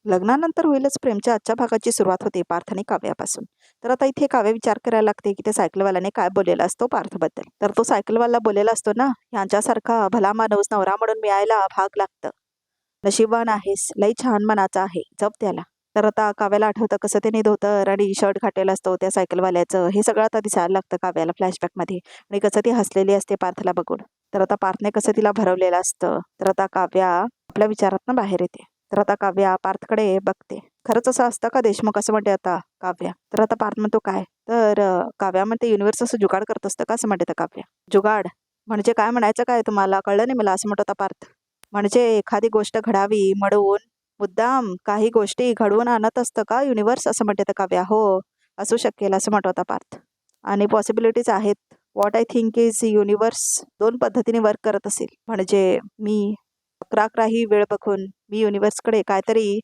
लग्नानंतर होईलच प्रेमच्या आजच्या भागाची सुरुवात होते पार्थ आणि काव्यापासून. तर आता इथे काव्य विचार करायला लागते की त्या सायकलवाल्याने काय बोललेला असतो पार्थबद्दल. तर तो सायकलवाला बोललेला असतो ना, यांच्यासारखा भला माणूस नवरा म्हणून मिळायला भाग लागतं. नशीबवान आहेस, लई छान मनाचा आहे, जप त्याला. तर आता काव्याला आठवतं कसं त्याने धोतर आणि शर्ट घातलेला असतो त्या सायकलवाल्याचं. हे सगळं आता दिसायला लागतं काव्याला फ्लॅशबॅकमध्ये. आणि कसं ती हसलेली असते पार्थला बघून. तर आता पार्थने कसं तिला भरवलेलं असतं. तर आता काव्या आपल्या विचारातनं बाहेर येते. तर आता काव्या पार्थकडे बघते. खरंच असं असतं का देशमुख, असं म्हणते आता काव्या. तर आता पार्थ म्हणतो काय, तर काव्या म्हणते युनिव्हर्स असं जुगाड करत असतं का, असं म्हणते आता काव्या. जुगाड म्हणजे काय म्हणायचं काय तुम्हाला, कळलं नाही मला, असं म्हणत होता पार्थ. म्हणजे एखादी गोष्ट घडावी म्हणून मुद्दाम काही गोष्टी घडवून आणत असतं का युनिव्हर्स, असं म्हणते तर काव्या. हो, असू शकेल असं म्हणत होता पार्थ. आणि पॉसिबिलिटीज आहेत. What I think is universe दोन पद्धतीने वर्क करत असेल. म्हणजे मी अकरा ही वेळ बघून मी युनिव्हर्सकडे काहीतरी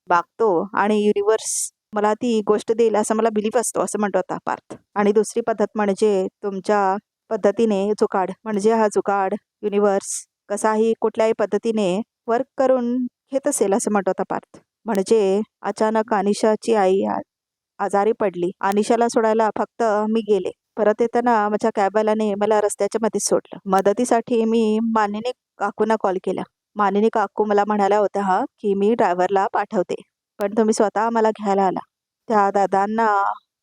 मागतो आणि युनिव्हर्स मला ती गोष्ट देईल असं मला बिलीफ असतो, असं म्हणतो होता पार्थ. आणि दुसरी पद्धत म्हणजे तुमच्या पद्धतीने जुगाड, म्हणजे हा जुगाड युनिव्हर्स कसाही कुठल्याही पद्धतीने वर्क करून घेत असेल, असं म्हणत होता पार्थ. म्हणजे अचानक अनिशाची आई आजारी पडली. अनिशाला सोडायला फक्त मी गेले. परत येताना माझ्या कॅबवाल्याने मला रस्त्याच्या मध्येच सोडलं. मदतीसाठी मी मानिनी काकूंना कॉल केला. मानिनी काकू मला म्हणाल्या होत्या की मी ड्रायव्हरला पाठवते, पण तुम्ही स्वतः मला घ्यायला आला. त्या दादांना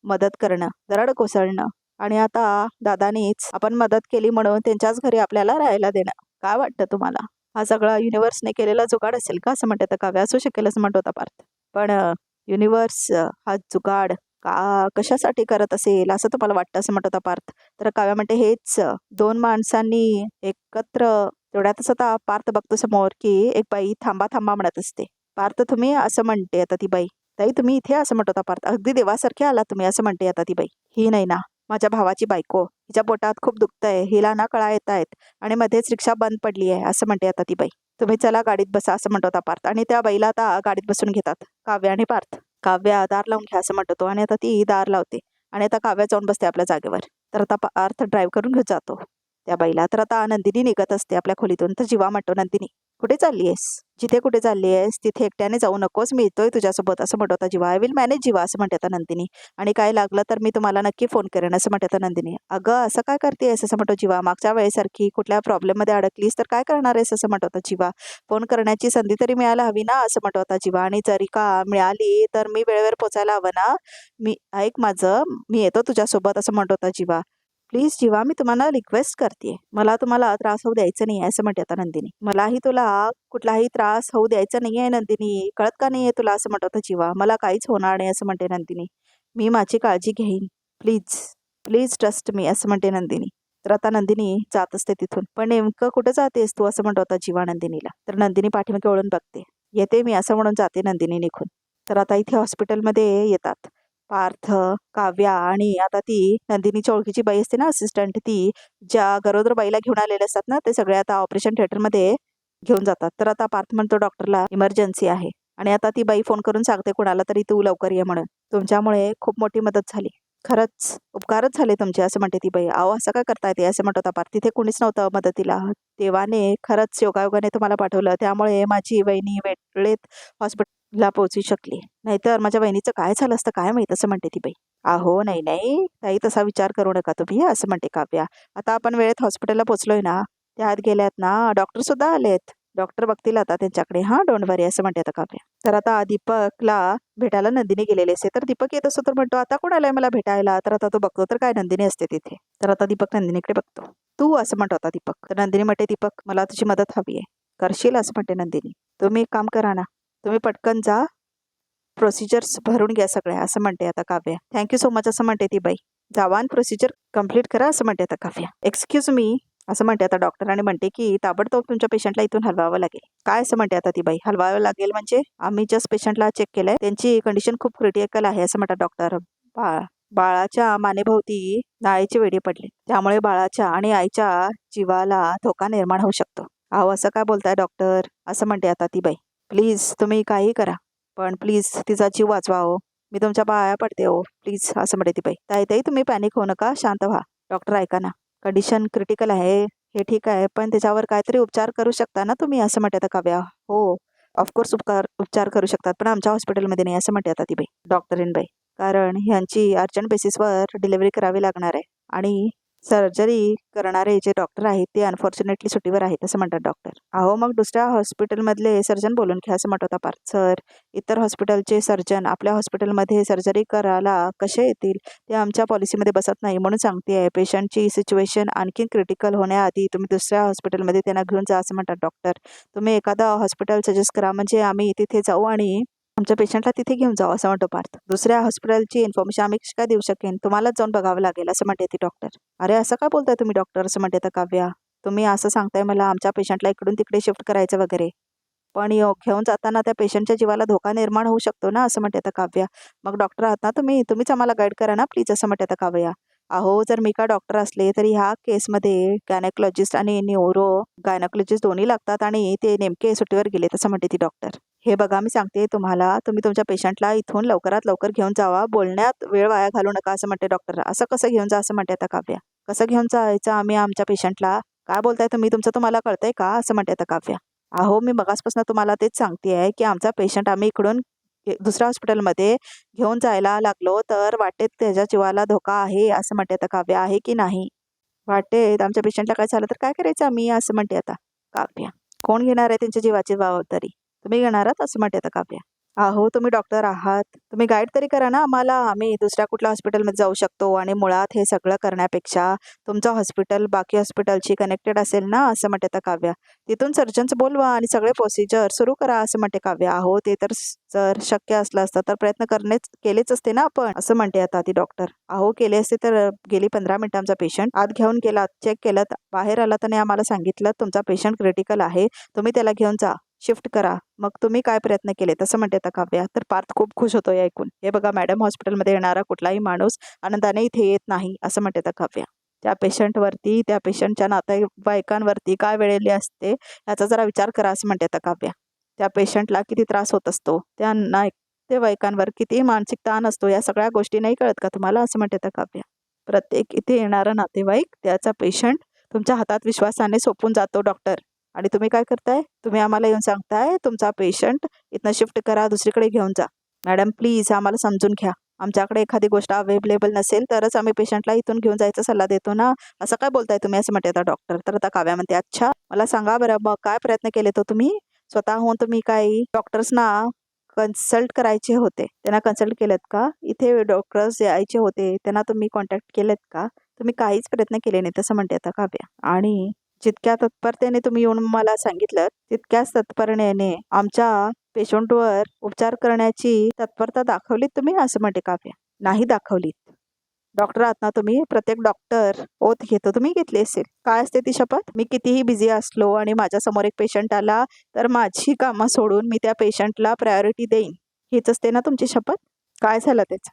मदत करणं, दरड कोसळणं, आणि आता दादानीच आपण मदत केली म्हणून त्यांच्याच घरी आपल्याला राहायला देणं. काय वाटतं तुम्हाला, हा सगळा युनिव्हर्सने केलेला जुगाड असेल का, असं म्हणतात काव्य. असू शकेल असं म्हणत होता पार्थ. पण युनिव्हर्स हा जुगाड कशासाठी करत असेल असं तुम्हाला वाटतं, असं म्हणत होता पार्थ. तर काव्या म्हणते हेच दोन माणसांनी एकत्र. तेवढ्यातच आता पार्थ बघतो समोर की एक बाई थांबा थांबा म्हणत असते. पार्थ तुम्ही, असं म्हणते आता ती बाई. ताई तुम्ही इथे, असं म्हणत होता पार्थ. अगदी देवासारखे आला तुम्ही, असं म्हणते आता ती बाई. ही नाही ना माझ्या भावाची बायको, हिच्या पोटात खूप दुखतंय, हिला ना कळा येत आहेत आणि मध्येच रिक्षा बंद पडली आहे, असं म्हणते आता ती बाई. तुम्ही चला गाडीत बसा, असं म्हणत होता पार्थ. आणि त्या बाईला आता गाडीत बसून घेतात काव्य आणि पार्थ. काव्या दार लावून घ्या असं म्हणतो आणि आता ती दार लावते आणि आता काव्या जाऊन बसते आपल्या जागेवर. तर आता पार्थ ड्राईव्ह करून घेऊन जातो त्या बाईला. तर आता नंदिनी निघत असते आपल्या खोलीतून. तर जीवा म्हणतो नंदिनी कुठे चालली आहेस, जिथे कुठे चालली आहेस तिथे एकट्याने जाऊ नकोस, मी येतोय तुझ्यासोबत, असं म्हणतो आता जीवा. आय विल मॅनेज जीवा, असं म्हणते आता नंदिनी. आणि काय लागलं तर मी तुम्हाला नक्की फोन करेन, असं म्हणते आता नंदिनी. अगं असं काय करतेस, असं म्हणतो जीवा. मागच्या वेळेसारखी कुठल्या प्रॉब्लेममध्ये अडकलीस तर काय करणार आहेस, असं म्हणतो आता जीवा. फोन करण्याची संधी तरी मिळायला हवी ना, असं म्हणतो आता जीवा. आणि जरी का मिळाली तर मी वेळेवर पोचायला हवं ना. मी ऐक माझं, मी येतो तुझ्यासोबत, असं म्हणतो आता जीवा. प्लीज जीवा, मी तुम्हाला रिक्वेस्ट करते, मला तुम्हाला त्रास होऊ द्यायचं नाही आहे, असं म्हणते आता नंदिनी. मलाही तुला कुठलाही त्रास होऊ द्यायचा नाही आहे नंदिनी, कळत का नाही आहे तुला, असं म्हणतो आता जीवा. मला काहीच होणार नाही, असं म्हणते नंदिनी. मी माझी काळजी घेईन, प्लीज प्लीज ट्रस्ट मी, असं म्हणते नंदिनी. तर आता नंदिनी जात असते तिथून. पण नेमकं कुठं जातेस तू, असं म्हणतो आता जीवा नंदिनीला. तर नंदिनी पाठीमागे वळून बघते. येते मी, असं म्हणून जाते नंदिनी निघून. तर आता इथे हॉस्पिटलमध्ये येतात पार्थ, काव्या आणि आता ती नंदिनीच्या ओळखीची बाई असते ना असिस्टंट, ती ज्या गरोदर बाईला घेऊन आलेले असतात ना, ते सगळे आता ऑपरेशन थिएटरमध्ये घेऊन जातात. तर आता पार्थ म्हणतो डॉक्टरला इमर्जन्सी आहे. आणि आता ती बाई फोन करून सांगते कोणाला तरी तू लवकर ये म्हणून, तुमच्यामुळे खूप मोठी मदत झाली, खरंच उपकारच झाले तुमचे, असं म्हणते ती बाई. अहो असं काय करता येते, असं म्हणत होता पार्थ. तिथे कोणीच नव्हतं मदतीला, देवाने खरंच योगायोगाने तुम्हाला पाठवलं, त्यामुळे माझी वहिनी वेळेत हॉस्पिटलला पोहोचू शकली, नाहीतर माझ्या वहिनीचं काय झालं असतं काय माहित, असं म्हणते ती बाई. अहो नाही नाही ताई, तसा विचार करू नका तुम्ही, असं म्हणते काव्या. आता आपण वेळेत हॉस्पिटलला पोहोचलोय ना, त्या आत गेल्यात ना, डॉक्टर सुद्धा आलेत, डॉक्टर बघतील आता त्यांच्याकडे, हा डोंट वरी, असं म्हणते आता काव्या. तर आता दीपकला भेटायला नंदिनी गेलेले असते. तर दीपक येत असतो तर म्हणतो आता कोण आलाय मला भेटायला. तर आता तो बघतो तर काय नंदिनी असते तिथे. तर आता दीपक नंदिनीकडे बघतो. तू, असं म्हणतो आता दीपक. तर नंदिनी म्हणते दीपक मला तुझी मदत हवी आहे, करशील, असं म्हणते नंदिनी. तुम्ही एक काम करा ना, तुम्ही पटकन जा, प्रोसिजर्स भरून घ्या सगळ्या, असं म्हणते आता काव्या. थँक्यू सो मच, असं म्हणते ती बाई. जावा आणि प्रोसिजर कम्प्लीट करा, असं म्हणते आता काव्या. एक्सक्यूज मी, असं म्हणते आता डॉक्टर आणि म्हणते की ताबडतोब तुमच्या पेशंटला इथून हलवावं लागेल. काय, असं म्हणते आता ती बाई. हलवावं लागेल म्हणजे आम्ही जस्ट पेशंटला चेक केलंय, त्यांची कंडिशन खूप क्रिटिकल आहे, असं म्हणतात डॉक्टर. बाळाच्या मानेभोवती नाळीची वेडी पडली, त्यामुळे बाळाच्या आणि आईच्या जीवाला धोका निर्माण होऊ शकतो. अहो असं काय बोलताय डॉक्टर, असं म्हणते आता ती बाई. प्लीज तुम्ही काही करा, पण प्लीज तिचा जीव वाचवा हो, मी तुमच्या पाया पडते हो प्लीज, असं म्हणते ती बाई. ताई ताई तुम्ही पॅनिक होऊ नका, शांत व्हा. डॉक्टर ऐका ना, कंडिशन क्रिटिकल आहे हे ठीक आहे, पण त्याच्यावर काहीतरी उपचार करू शकता ना तुम्ही, असं म्हणते आता काव्या. हो ऑफकोर्स उपचार करू शकतात, पण आमच्या हॉस्पिटलमध्ये नाही असं म्हणते आता ती बाई, डॉक्टरीन बाई. कारण ह्यांची अर्जंट बेसिसवर डिलिव्हरी करावी लागणार आहे आणि सर्जरी करणारे जे डॉक्टर आहेत ते अनफॉर्च्युनेटली सुट्टीवर आहेत असं म्हणतात डॉक्टर. अहो मग दुसऱ्या हॉस्पिटलमधले सर्जन बोलून घ्या असं म्हणत होता पार्थ. सर, इतर हॉस्पिटलचे सर्जन आपल्या हॉस्पिटलमध्ये सर्जरी करायला कसे येतील? ते आमच्या पॉलिसीमध्ये बसत नाही म्हणून सांगते आहे. पेशंटची सिच्युएशन आणखी क्रिटिकल होण्याआधी तुम्ही दुसऱ्या हॉस्पिटलमध्ये त्यांना घेऊन जा असं म्हणतात डॉक्टर. तुम्ही एखादा हॉस्पिटल सजेस्ट करा म्हणजे आम्ही तिथे जाऊ आणि आमच्या पेशंटला तिथे घेऊन जाऊ असं म्हणतो पार्थ. दुसऱ्या हॉस्पिटलची इन्फॉर्मेशन आम्ही कशी काय देऊ शकेन? तुम्हालाच जाऊन बघावं लागेल असं म्हणते ती डॉक्टर. अरे असं काय बोलताय तुम्ही डॉक्टर असं म्हणते तर काव्या. तुम्ही असं सांगताय मला आमच्या पेशंटला इकडून तिकडे शिफ्ट करायचं वगैरे, पण घेऊन जाताना त्या पेशंटच्या जीवाला धोका निर्माण होऊ शकतो ना असं म्हणते तर काव्या. मग डॉक्टर आहात ना तुम्हीच आम्हाला गाईड करा ना प्लीज असं म्हणते तर काव्या. अहो जर मी का डॉक्टर असले तरी ह्या केसमध्ये गायनेकोलॉजिस्ट आणि न्यूरो गायनेकोलॉजिस्ट दोन्ही लागतात आणि ते नेमके सुट्टीवर गेले तसं म्हणते ती डॉक्टर. हे बघा मी सांगते तुम्हाला, तुम्ही तुमच्या पेशंटला इथून लवकरात लवकर घेऊन जावा, बोलण्यात वेळ वाया घालू नका असं म्हणते डॉक्टर. असं कसं घेऊन जा असं म्हणते आता काव्या. कसं घेऊन जायचं आम्ही आमच्या पेशंटला? काय बोलताय तुम्ही? तुमचं तुम्हाला कळतंय का असं म्हणते आता काव्या. अहो मी मगासपासून तुम्हाला तेच सांगते आहे की आमचा पेशंट आम्ही इकडून दुसऱ्या हॉस्पिटलमध्ये घेऊन जायला लागलो तर वाटेत त्याच्या जीवाला धोका आहे असं म्हणते आता काव्या. आहे की नाही? वाटेत आमच्या पेशंटला काय झालं तर काय करायचं आम्ही असं म्हणते आता काव्या. कोण घेणार आहे त्यांच्या जीवाची जबाबदारी? तुम्ही घेणार आहात असं म्हणते आता काव्या. अहो तुम्ही डॉक्टर आहात, तुम्ही गाईड तरी करा ना आम्हाला. आम्ही दुसऱ्या कुठल्या हॉस्पिटलमध्ये जाऊ शकतो आणि मुळात हे सगळं करण्यापेक्षा तुमचं हॉस्पिटल बाकी हॉस्पिटलशी कनेक्टेड असेल ना असं म्हणते आता काव्या. तिथून सर्जन्स बोलवा आणि सगळे प्रोसिजर सुरू करा असं म्हणते काव्या. अहो ते तर जर शक्य असलं असतं तर प्रयत्न केलेच असते ना आपण असं म्हणते आता ती डॉक्टर. अहो केले असते तर गेली 15 मिनिटं आमचा पेशंट आत घेऊन गेला, चेक केलं, बाहेर आला तर आम्हाला सांगितलं तुमचा पेशंट क्रिटिकल आहे, तुम्ही त्याला घेऊन जा, शिफ्ट करा. मग तुम्ही काय प्रयत्न केले तसं म्हणते आता काव्या. तर पार्थ खूप खुश होतो हे ऐकून. हे बघा मॅडम, हॉस्पिटलमध्ये येणारा कुठलाही माणूस आनंदाने इथे येत नाही असं म्हणते आता काव्या. त्या पेशंटवरती त्या पेशंटच्या नातेवाईकांवरती काय वेळेली असते याचा जरा विचार करा असं म्हणते आता काव्या. त्या पेशंटला किती त्रास होत असतो, त्या नातेवाईकांवर किती मानसिक ताण असतो, या सगळ्या गोष्टी नाही कळत का तुम्हाला असं म्हणते आता काव्या. प्रत्येक इथे येणारा नातेवाईक त्याचा पेशंट तुमच्या हातात विश्वासाने सोपून जातो डॉक्टर, आणि तुम्ही काय करताय? तुम्ही आम्हाला येऊन सांगताय तुमचा पेशंट इथनं शिफ्ट करा, दुसरीकडे घेऊन जा. मॅडम प्लीज आम्हाला समजून घ्या. आमच्याकडे एखादी गोष्ट अवेलेबल नसेल तरच आम्ही पेशंटला इथून घेऊन जायचा सल्ला देतो ना. असं काय बोलताय तुम्ही असं म्हणते आता डॉक्टर. तर आता काव्या म्हणते, अच्छा मला सांगा बरं मग काय प्रयत्न केले तो तुम्ही स्वतःहून? तुम्ही काही डॉक्टर्सना कन्सल्ट करायचे होते, त्यांना कन्सल्ट केलेत का? इथे डॉक्टर्स यायचे होते त्यांना तुम्ही कॉन्टॅक्ट केलेत का? तुम्ही काहीच प्रयत्न केले नाही तसं म्हणते आता काव्या. आणि जितक्या तत्परतेने तुम्ही येऊन मला सांगितलं तितक्याच तत्परतेने आमच्या पेशंटवर उपचार करण्याची तत्परता दाखवलीत तुम्ही असं म्हणते काव्या. नाही दाखवलीत. डॉक्टर आहात ना तुम्ही, प्रत्येक डॉक्टर ओथ घेतो, तुम्ही घेतली असेल. काय असते ती शपथ? मी कितीही बिझी असलो आणि माझ्या समोर एक पेशंट आला तर माझी कामं सोडून मी त्या पेशंटला प्रायोरिटी देईन, हीच असते ना तुमची शपथ. काय झालं त्याचं?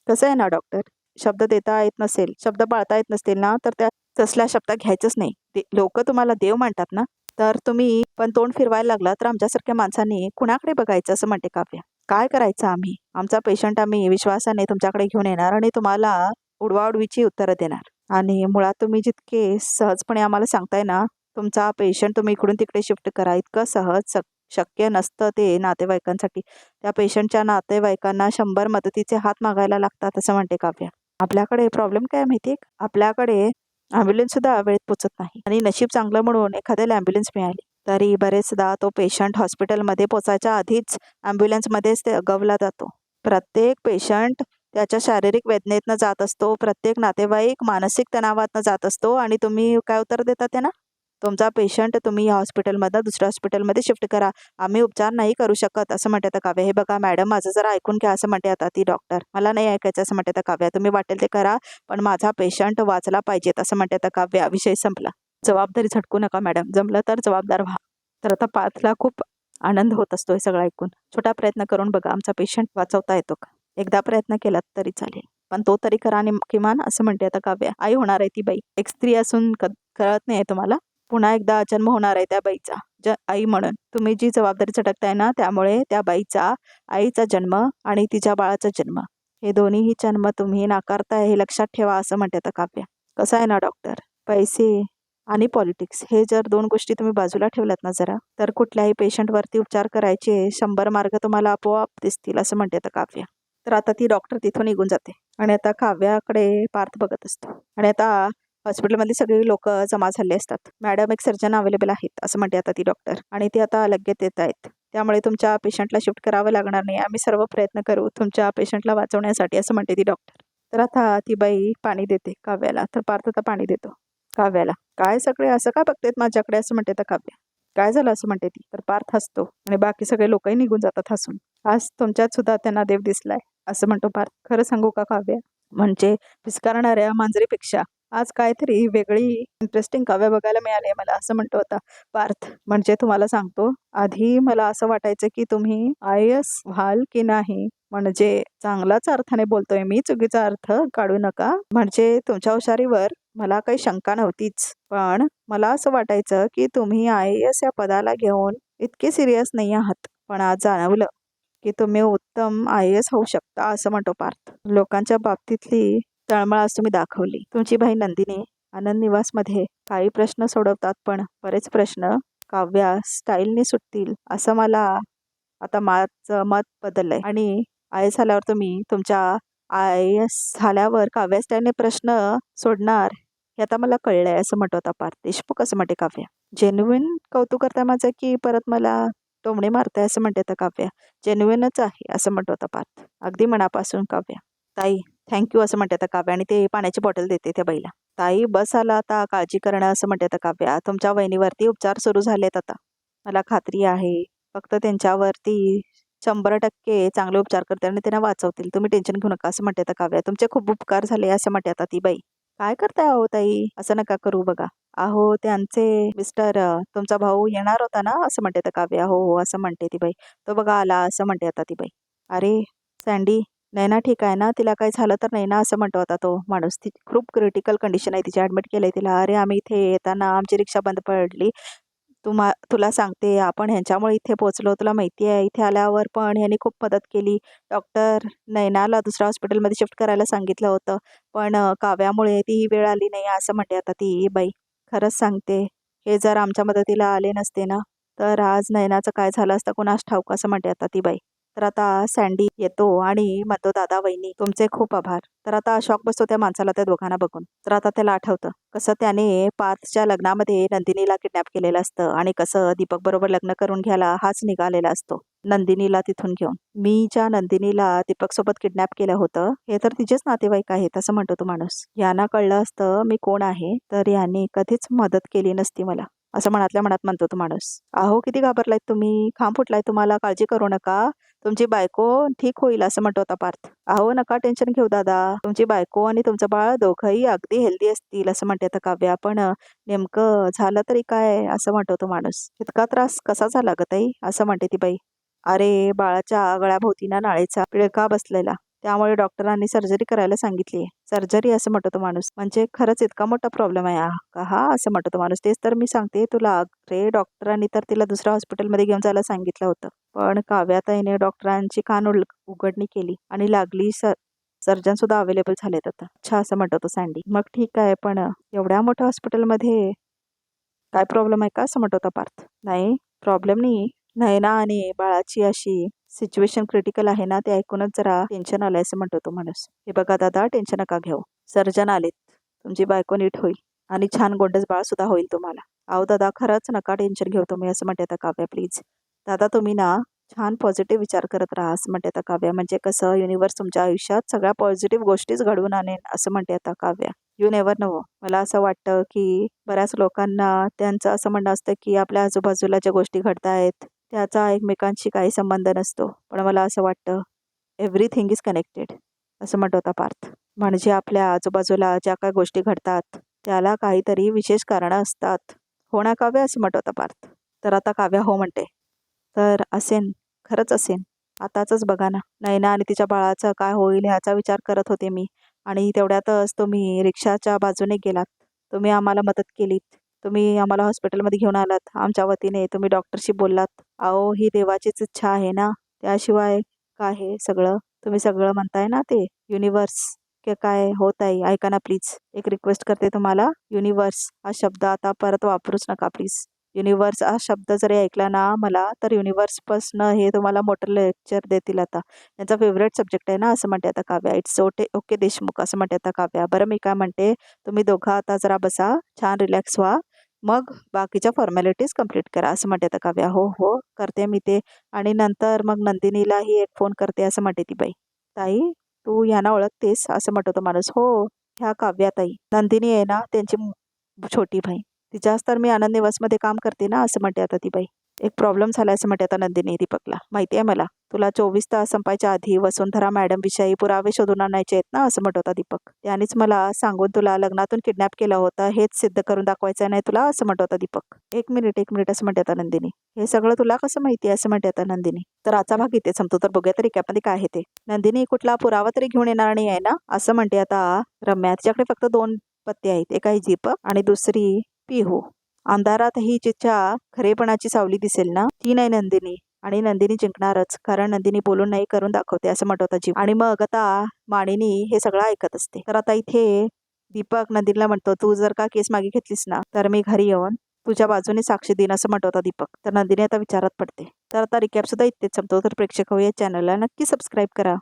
कसं आहे ना डॉक्टर, शब्द देता येत नसेल, शब्द पाळता येत नसतील ना तर त्या तसल्या शब्द घ्यायचंच नाही. लोक तुम्हाला देव म्हणतात ना, तर तुम्ही पण तोंड फिरवायला लागला तर आमच्यासारख्या माणसांनी कुणाकडे बघायचं असं म्हणते काव्या. काय करायचं आम्ही? आमचा पेशंट आम्ही विश्वासाने तुमच्याकडे घेऊन येणार आणि तुम्हाला उडवाउडवीची उत्तरं देणार. आणि मुळात तुम्ही जितके सहजपणे आम्हाला सांगताय ना तुमचा पेशंट तुम्ही इकडून तिकडे शिफ्ट करा, इतकं सहज शक्य नसतं ते नातेवाईकांसाठी. त्या पेशंटच्या नातेवाईकांना 100 मदतीचे हात मागायला लागतात असं म्हणते काव्या. आपल्याकडे प्रॉब्लेम काय माहितीये? आपल्याकडे ॲम्ब्युलन्स सुद्धा वेळेत पोचत नाही, आणि नशीब चांगलं म्हणून एखाद्याला ॲम्ब्युलन्स मिळाली तरी बरेचदा तो पेशंट हॉस्पिटलमध्ये पोचायच्या आधीच ॲम्ब्युलन्समध्येच ते गवला जातो. प्रत्येक पेशंट त्याच्या शारीरिक वेदनेतनं जात असतो, प्रत्येक नातेवाईक मानसिक तणावातनं जात असतो, आणि तुम्ही काय उत्तर देता त्यांना? तुमचा पेशंट तुम्ही या हॉस्पिटलमधनं दुसऱ्या हॉस्पिटलमध्ये शिफ्ट करा, आम्ही उपचार नाही करू शकत असं म्हणते आता काव्या. हे बघा मॅडम, माझं जरा ऐकून घ्या असं म्हणते आता ती डॉक्टर. मला नाही ऐकायचं असं म्हणते आता काव्या. तुम्ही वाटेल ते करा पण माझा पेशंट वाचला पाहिजेत असं म्हणते आता काव्या. विषय संपला. जबाबदारी झटकू नका मॅडम, जमलं तर जबाबदार व्हा. तर आता पार्थला खूप आनंद होत असतो हे सगळं ऐकून. छोटा प्रयत्न करून बघा, आमचा पेशंट वाचवता येतो का? एकदा प्रयत्न केलात तरी चालेल, पण तो तरी करा आणि किमान असं म्हणते आता काव्या. आई होणार आहे ती बाई, एक स्त्री असून कळत नाही तुम्हाला? पुन्हा एकदा जन्म होणार आहे त्या बाईचा आई म्हणून. तुम्ही जी जबाबदारी झटकताय ना त्यामुळे त्या बाईचा, आईचा जन्म आणि तिच्या बाळाचा जन्म, हे दोन्हीही जन्म तुम्ही नाकारताय हे लक्षात ठेवा असं म्हणते आता काव्या. कसं आहे ना डॉक्टर, पैसे आणि पॉलिटिक्स हे जर 2 गोष्टी तुम्ही बाजूला ठेवल्यात ना जरा, तर कुठल्याही पेशंटवरती उपचार करायचे 100 मार्ग तुम्हाला आपोआप दिसतील असं म्हणते आता काव्या. तर आता ती डॉक्टर तिथून निघून जाते आणि आता काव्याकडे पार्थ बघत असतो आणि आता हॉस्पिटलमधली सगळी लोक जमा झाले असतात. मॅडम, एक सर्जन अवेलेबल आहेत असं म्हणते आता ती डॉक्टर आणि ती आता लगेच येत आहेत. त्यामुळे तुमच्या पेशंटला शिफ्ट करावं लागणार नाही. आम्ही सर्व प्रयत्न करू तुमच्या पेशंटला वाचवण्यासाठी असं म्हणते ती डॉक्टर. तर आता ती बाई पाणी देते काव्याला. तर पार्थ आता पाणी देतो काव्याला. काय सगळे असं का बघतेत माझ्याकडे असं म्हणते तर काव्या. काय झालं असं म्हणते ती. तर पार्थ हसतो आणि बाकी सगळे लोकही निघून जातात हसून. आज तुमच्यात सुद्धा त्यांना देव दिसलाय असं म्हणतो पार्थ. खरं सांगू का काव्या, म्हणजे पिस्कारणाऱ्या मांजरीपेक्षा आज काहीतरी वेगळी इंटरेस्टिंग काव्य बघायला मिळाली मला असं म्हणतो आता पार्थ. म्हणजे तुम्हाला सांगतो, आधी मला असं वाटायचं की तुम्ही IAS व्हाल की नाही. म्हणजे चांगलाच अर्थाने बोलतोय मी, चुकीचा अर्थ काढू नका. म्हणजे तुमच्या हुशारीवर मला काही शंका नव्हतीच, पण मला असं वाटायचं की तुम्ही IAS या पदाला घेऊन इतके सिरियस नाही आहात. पण आज जाणवलं की तुम्ही उत्तम IAS होऊ शकता असं म्हणतो पार्थ. लोकांच्या बाबतीतली तळमळ आज तुम्ही दाखवली. तुमची बहीण नंदिनी आनंद निवासमध्ये काही प्रश्न सोडवतात, पण बरेच प्रश्न काव्या स्टाईलने सुटतील असं मला आता माझं मत बदललंय. आणि IAS झाल्यावर तुम्ही तुमच्या IAS झाल्यावर काव्या स्टाईलने प्रश्न सोडणार हे आता मला कळलंय असं म्हणतो आता पार्थ. देशमुख असं म्हणते काव्या. जेन्युइन कौतुक करताय माझं की परत मला टोमणे मारताय असं म्हणते आता काव्या. जेन्युइनच आहे असं म्हणतो आता पार्थ. अगदी मनापासून काव्या. ताई, थँक्यू असं म्हणते आता काव्या आणि ते पाण्याची बॉटल देते त्या बाईला. ताई, बस आला आता काळजी करणं असं म्हणते आता काव्या. तुमच्या वहिनीवरती उपचार सुरू झालेत आता. मला खात्री आहे. फक्त त्यांच्यावरती 100% चांगले उपचार करतील आणि त्यांना वाचवतील. तुम्ही टेन्शन घेऊ नका असं म्हणते आता काव्या. तुमचे खूप उपकार झाले असं म्हणते आता ती बाई. काय करताय अहो ताई, असं नका करू बघा. अहो त्यांचे मिस्टर, तुमचा भाऊ येणार होता ना असं म्हणते आता काव्या. हो हो असं म्हणते ती बाई. तो बघा आला असं म्हणते आता ती बाई. अरे सँडी, नैना ठीक आहे ना, तिला काही झालं तर नाही ना असं म्हणतो आता तो माणूस. ती खूप क्रिटिकल कंडिशन आहे तिची, ॲडमिट केलं आहे तिला. अरे आम्ही इथे येताना आमची रिक्षा बंद पडली. तुला सांगते, आपण ह्यांच्यामुळे इथे पोचलो. तुला माहिती आहे, इथे आल्यावर पण ह्यांनी खूप मदत केली. डॉक्टर नैनाला दुसऱ्या हॉस्पिटलमध्ये शिफ्ट करायला सांगितलं होतं, पण काव्यामुळे ती वेळ आली नाही असं म्हणते आता ती बाई. खरंच सांगते, हे जर आमच्या मदतीला आले नसते ना, तर आज नैनाचं काय झालं असतं कुणास ठाऊक असं म्हणते आता ती बाई. तर आता सँडी येतो आणि म्हणतो, दादा वहिनी तुमचे खूप आभार. तर आता शॉक बसतो त्या माणसाला त्या दोघांना बघून. तर आता त्याला आठवतं कसं त्याने पार्थच्या लग्नामध्ये नंदिनीला किडनॅप केलेलं असतं आणि कसं दीपक बरोबर लग्न करून घ्यायला हाच निघालेला असतो नंदिनीला तिथून घेऊन. मी ज्या नंदिनीला दीपक सोबत किडनॅप केलं होतं हे तर तिचेच नातेवाईक आहेत असं म्हणतो तो माणूस. यांना कळलं असतं मी कोण आहे तर यांनी कधीच मदत केली नसती मला असं मनातल्या मनात म्हणतो तो माणूस. अहो किती घाबरलायत तुम्ही, खांब फुटलाय तुम्हाला, काळजी करू नका, तुमची बायको ठीक होईल असं म्हणतो आता पार्थ. अहो नका टेन्शन घेऊ दादा, तुमची बायको आणि तुमचं बाळ दोघंही अगदी हेल्दी असतील असं म्हणते आता काव्या. पण नेमकं झालं तरी काय असं म्हणतो तो माणूस. इतका त्रास कसा झाला ग ताई असं म्हणते ती बाई. अरे बाळाच्या गळ्याभोवती ना नाळेचा पिळका बसलेला, त्यामुळे डॉक्टरांनी सर्जरी करायला सांगितली. सर्जरी असं म्हणतो तो माणूस. म्हणजे खरंच इतका मोठा प्रॉब्लेम आहे का हा असं म्हणतो तो माणूस. तेच तर मी सांगते तुला, अरे डॉक्टरांनी तर तिला दुसऱ्या हॉस्पिटलमध्ये घेऊन जायला सांगितलं होतं, पण काव्याताईने डॉक्टरांची कान उघडणी केली आणि लागली सर्जन सुद्धा अवेलेबल झालेत आता. अच्छा असं म्हणतो तो सँडी. मग ठीक आहे, पण एवढ्या मोठ्या हॉस्पिटलमध्ये काय प्रॉब्लेम आहे का असं म्हणतो होता पार्थ. नाही प्रॉब्लेम नाही, नैना आणि बाळाची अशी सिच्युएशन क्रिटिकल आहे ना, ते ऐकूनच जरा टेन्शन आलंय असं म्हणतो तो माणूस. हे बघा दादा, टेन्शन नका घेऊ, सर्जन आलेत, तुमची बायको नीट होईल आणि छान गोंडस बाळ सुद्धा होईल तुम्हाला. अहो दादा खरंच नका टेन्शन घेऊ तुम्ही असं म्हणते आता काव्या. प्लीज दादा तुम्ही ना छान पॉझिटिव्ह विचार करत राहा असं म्हणते आता काव्या. म्हणजे कसं युनिवर्स तुमच्या आयुष्यात सगळ्या पॉझिटिव्ह गोष्टीच घडवून आणेन असं म्हणते आता काव्या. You never know. मला असं वाटतं की बऱ्याच लोकांना त्यांचं असं म्हणणं असतं की आपल्या आजूबाजूला ज्या गोष्टी घडत आहेत त्याचा एकमेकांशी काही संबंध नसतो, पण मला असं वाटतं एव्हरीथिंग इज कनेक्टेड असं म्हणत होता पार्थ. म्हणजे आपल्या आजूबाजूला ज्या काही गोष्टी घडतात त्याला काहीतरी विशेष कारणं असतात. हो ना काव्या असं म्हणत होता पार्थ. तर आता काव्या हो म्हणते. तर असेन, खरंच असेन. आताच बघा ना, नैना आणि तिच्या बाळाचं काय होईल ह्याचा विचार करत होते मी, आणि तेवढ्यातच तुम्ही रिक्षाच्या बाजूने गेलात, तुम्ही आम्हाला मदत केलीत, तुम्ही आम्हाला हॉस्पिटलमध्ये घेऊन आलात आमच्या वतीने, तुम्ही डॉक्टरशी बोललात. अहो ही देवाचीच इच्छा आहे ना, त्याशिवाय काय हे सगळं तुम्ही सगळं म्हणताय ना, ते युनिवर्स काय होत आहे ऐका ना प्लीज. एक रिक्वेस्ट करते तुम्हाला. युनिवर्स हा शब्द आता परत वापरूच नका प्लीज. युनिवर्स हा शब्द जरी ऐकला ना मला तर युनिवर्सपासनं हे तुम्हाला मोठं लेक्चर देतील आता. त्यांचा फेवरेट सब्जेक्ट आहे ना असं म्हणते आता काव्या. इट्स ओके देशमुख असं म्हणते आता काव्या. बरं मी काय म्हणते, तुम्ही दोघं आता जरा बसा, छान रिलॅक्स व्हा, मग बाकीच्या फॉर्मॅलिटीज कंप्लीट करा असं म्हणते आता काव्या. हो हो करते मी ते. आणि नंतर मग नंदिनीलाही एक फोन करते असं म्हणते ती बाई. ताई तू ह्यांना ओळखतेस असं म्हणतो तो माणूस. हो ह्या काव्या ताई. नंदिनी आहे ना त्यांची छोटी बहीण. तिच्याच तर मी आनंद निवासमध्ये काम करते ना असं म्हणते आता ती बाई. एक प्रॉब्लेम झाला असं म्हणते आता नंदिनी दीपकला. माहिती आहे मला, तुला 24 तास संपायच्या आधी वसुंधरा मॅडम विषयी पुरावे शोधून आणायचे आहेत ना असं म्हणत होता दीपक. त्यानेच मला सांगून तुला लग्नातून किडनॅप केलं होतं, हेच सिद्ध करून दाखवायचं नाही तुला असं म्हणत होता दीपक. एक मिनिट असं म्हणते आता नंदिनी. हे सगळं तुला कसं माहिती आहे असं म्हणते आता नंदिनी. तर आजचा भाग इथे संपतो, तर बघूया तरी कॅपमध्ये काय आहे ते. नंदिनी कुठला पुरावा तरी घेऊन येणार नाही आहे ना असं म्हणते आता रम्या. तिच्याकडे फक्त 2 पत्ते आहेत, एक आहे दीपक आणि दुसरी पिहू. अंधारातही जिच्या खरेपणाची सावली दिसेल ना ती नाही नंदिनी. आणि नंदिनी जिंकणारच, कारण नंदिनी बोलून नाही करून दाखवते असं म्हणत होता जीव. आणि मग आता मानिनी हे सगळं ऐकत असते. तर आता इथे दीपक नंदिनीला म्हणतो, तू जर का केस मागे घेतलीस ना तर मी घरी येऊन तुझ्या बाजूने साक्षी देईन असं म्हणत होता दीपक. तर नंदिनी आता विचारात पडते. तर आता रिकॅप सुद्धा इथेच संपतो. तर प्रेक्षक हो या चॅनलला नक्की सबस्क्राईब करा.